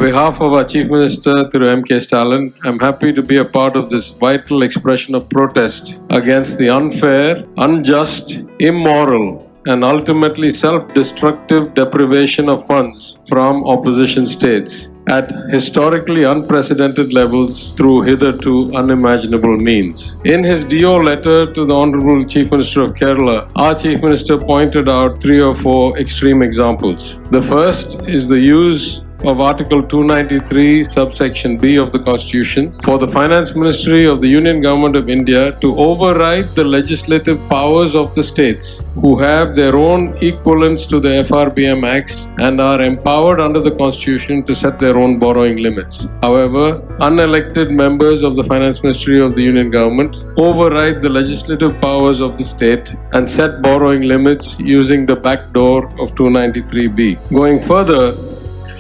behalf of our Chief Minister, Thiru M.K. Stalin, I'm happy to be a part of this vital expression of protest against the unfair, unjust, immoral, and ultimately self-destructive deprivation of funds from opposition states at historically unprecedented levels through hitherto unimaginable means. In his DO letter to the Honorable Chief Minister of Kerala, our Chief Minister pointed out 3 or 4 extreme examples. The first is the use of Article 293, subsection B of the Constitution for the Finance Ministry of the Union Government of India to override the legislative powers of the states who have their own equivalents to the FRBM Acts and are empowered under the Constitution to set their own borrowing limits. However, unelected members of the Finance Ministry of the Union Government override the legislative powers of the state and set borrowing limits using the back door of 293B. Going further,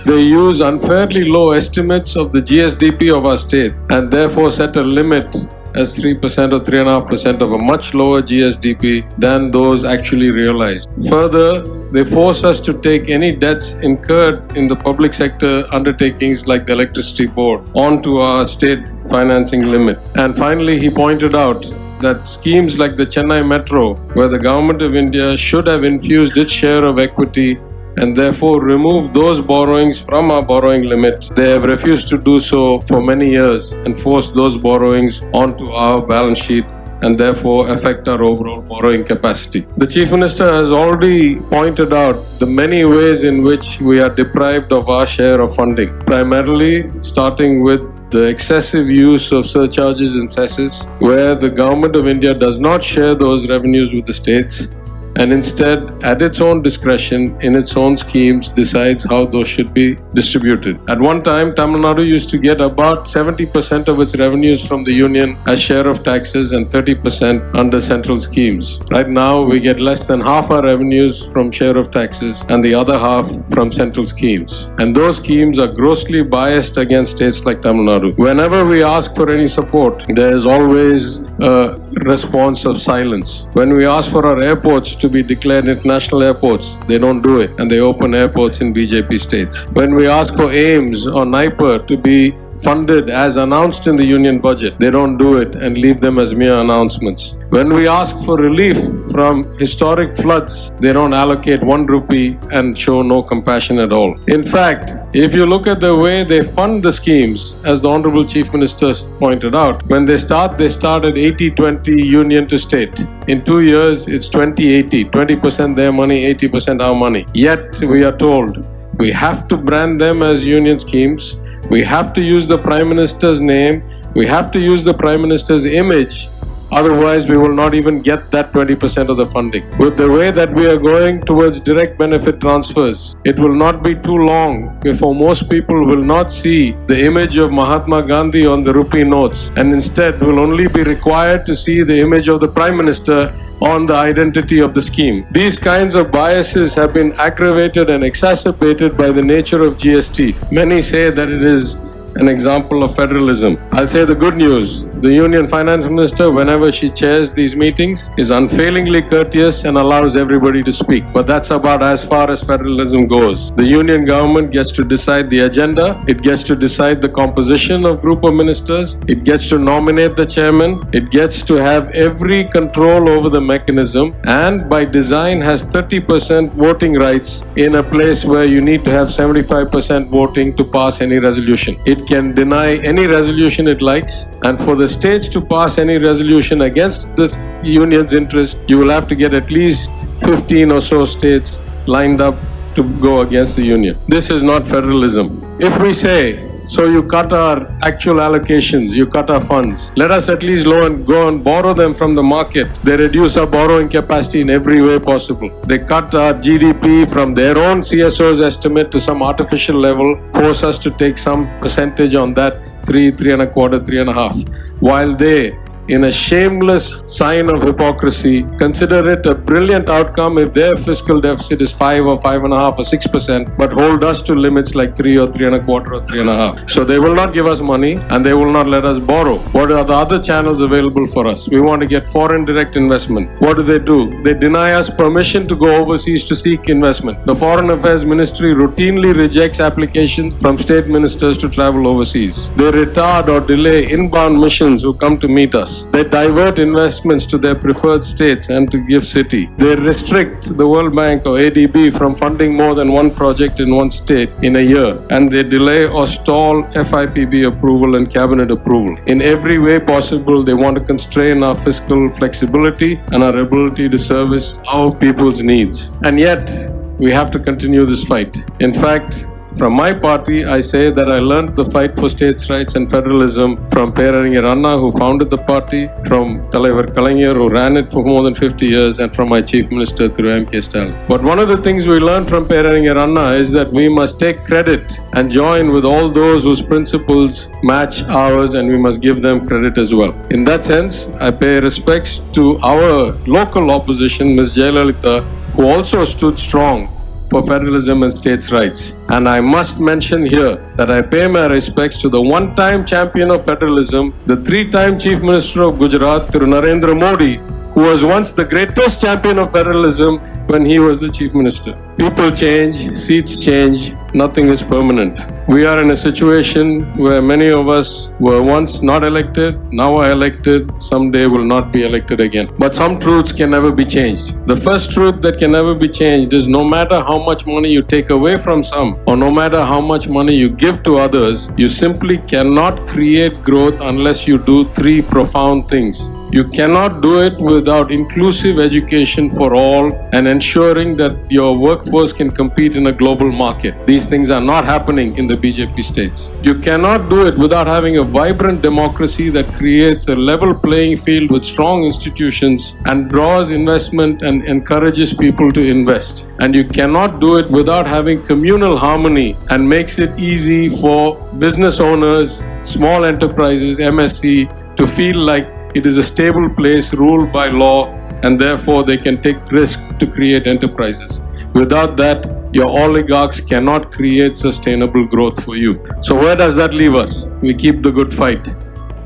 they use unfairly low estimates of the GSDP of our state and therefore set a limit as 3% or 3.5% of a much lower GSDP than those actually realized. Further, they force us to take any debts incurred in the public sector undertakings like the electricity board onto our state financing limit. And finally, he pointed out that schemes like the Chennai Metro, where the Government of India should have infused its share of equity and therefore remove those borrowings from our borrowing limit. They have refused to do so for many years and forced those borrowings onto our balance sheet and therefore affect our overall borrowing capacity. The Chief Minister has already pointed out the many ways in which we are deprived of our share of funding, primarily starting with the excessive use of surcharges and cesses, where the Government of India does not share those revenues with the states, and instead, at its own discretion, in its own schemes, decides how those should be distributed. At one time, Tamil Nadu used to get about 70% of its revenues from the union as share of taxes and 30% under central schemes. Right now, we get less than half our revenues from share of taxes and the other half from central schemes. And those schemes are grossly biased against states like Tamil Nadu. Whenever we ask for any support, there is always a response of silence. When we ask for our airports to be declared international airports, they don't do it, and they open airports in BJP states. When we ask for AIMS or NIPER to be funded as announced in the union budget, they don't do it and leave them as mere announcements. When we ask for relief from historic floods, they don't allocate 1 rupee and show no compassion at all. In fact, if you look at the way they fund the schemes, as the Honorable Chief Minister pointed out, when they start at 80-20 union to state. In 2 years, it's 20-80, 20% their money, 80% our money. Yet, we are told we have to brand them as union schemes. We have to use the Prime Minister's name. We have to use the Prime Minister's image. Otherwise, we will not even get that 20% of the funding. With the way that we are going towards direct benefit transfers, it will not be too long before most people will not see the image of Mahatma Gandhi on the rupee notes, and instead will only be required to see the image of the Prime Minister on the identity of the scheme. These kinds of biases have been aggravated and exacerbated by the nature of GST. Many say that it is an example of federalism. I'll say the good news. The Union Finance Minister, whenever she chairs these meetings, is unfailingly courteous and allows everybody to speak. But that's about as far as federalism goes. The Union government gets to decide the agenda. It gets to decide the composition of group of ministers. It gets to nominate the chairman. It gets to have every control over the mechanism, and by design has 30% voting rights in a place where you need to have 75% voting to pass any resolution. It can deny any resolution it likes, and for the states to pass any resolution against this union's interest, you will have to get at least 15 or so states lined up to go against the union. This is not federalism. If we say, so you cut our actual allocations, you cut our funds, let us at least go and borrow them from the market. They reduce our borrowing capacity in every way possible. They cut our GDP from their own CSO's estimate to some artificial level, force us to take some percentage on that, 3.25%, 3.5%, while they, in a shameless sign of hypocrisy, consider it a brilliant outcome if their fiscal deficit is 5 or 5.5 or 6%, but hold us to limits like 3 or 3.25 or 3.5. So they will not give us money and they will not let us borrow. What are the other channels available for us? We want to get foreign direct investment. What do? They deny us permission to go overseas to seek investment. The Foreign Affairs Ministry routinely rejects applications from state ministers to travel overseas. They retard or delay inbound missions who come to meet us. They divert investments to their preferred states and to GIFT City. They restrict the World Bank or ADB from funding more than one project in one state in a year, and they delay or stall FIPB approval and cabinet approval. In every way possible, they want to constrain our fiscal flexibility and our ability to service our people's needs. And yet, we have to continue this fight. In fact, from my party, I say that I learned the fight for states' rights and federalism from Palanivel Thiaagarajan, who founded the party, from தலைவர் Kalaignar, who ran it for more than 50 years, and from my Chief Minister, through M.K. Stalin. But one of the things we learned from Palanivel Thiaagarajan is that we must take credit and join with all those whose principles match ours, and we must give them credit as well. In that sense, I pay respects to our local opposition, Ms. Jayalalitha, who also stood strong for federalism and states' rights. And I must mention here that I pay my respects to the one-time champion of federalism, the three-time Chief Minister of Gujarat, Thiru Narendra Modi, who was once the greatest champion of federalism when he was the Chief Minister. People change, seats change, nothing is permanent. We are in a situation where many of us were once not elected, now are elected, someday will not be elected again. But some truths can never be changed. The first truth that can never be changed is no matter how much money you take away from some, or no matter how much money you give to others, you simply cannot create growth unless you do three profound things. You cannot do it without inclusive education for all and ensuring that your workforce can compete in a global market. These things are not happening in the BJP states. You cannot do it without having a vibrant democracy that creates a level playing field with strong institutions and draws investment and encourages people to invest. And you cannot do it without having communal harmony and makes it easy for business owners, small enterprises, MSC, to feel like it is a stable place ruled by law, and therefore they can take risk to create enterprises. Without that, your oligarchs cannot create sustainable growth for you. So where does that leave us? We keep the good fight.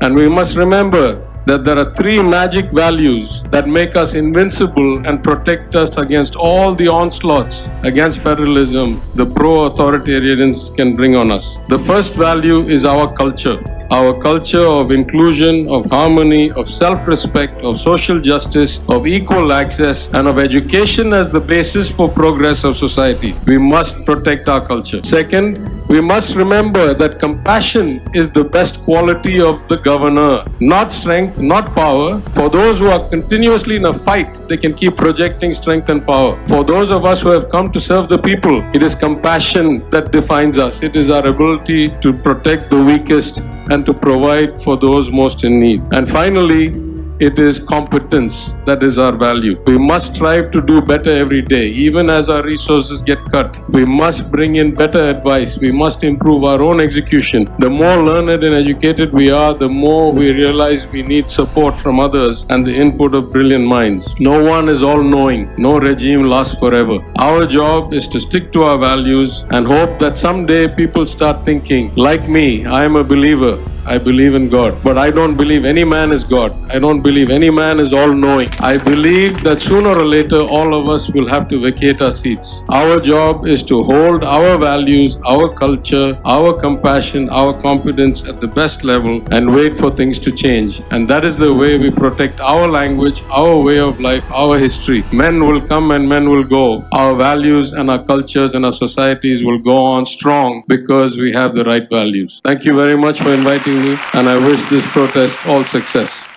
And we must remember that there are three magic values that make us invincible and protect us against all the onslaughts against federalism the pro-authoritarians can bring on us. The first value is our culture. Our culture of inclusion, of harmony, of self-respect, of social justice, of equal access, and of education as the basis for progress of society. We must protect our culture. Second, we must remember that compassion is the best quality of the governor, not strength, not power. For those who are continuously in a fight, they can keep projecting strength and power. For those of us who have come to serve the people, it is compassion that defines us. It is our ability to protect the weakest and to provide for those most in need. And finally, it is competence that is our value. We must strive to do better every day, even as our resources get cut. We must bring in better advice. We must improve our own execution. The more learned and educated we are, the more we realize we need support from others and the input of brilliant minds. No one is all-knowing. No regime lasts forever. Our job is to stick to our values and hope that someday people start thinking, like me, I am a believer. I believe in God, but I don't believe any man is God. I don't believe any man is all-knowing. I believe that sooner or later all of us will have to vacate our seats. Our job is to hold our values, our culture, our compassion, our competence at the best level and wait for things to change. And that is the way we protect our language, our way of life, our history. Men will come and men will go. Our values and our cultures and our societies will go on strong because we have the right values. Thank you very much for inviting me, and I wish this protest all success.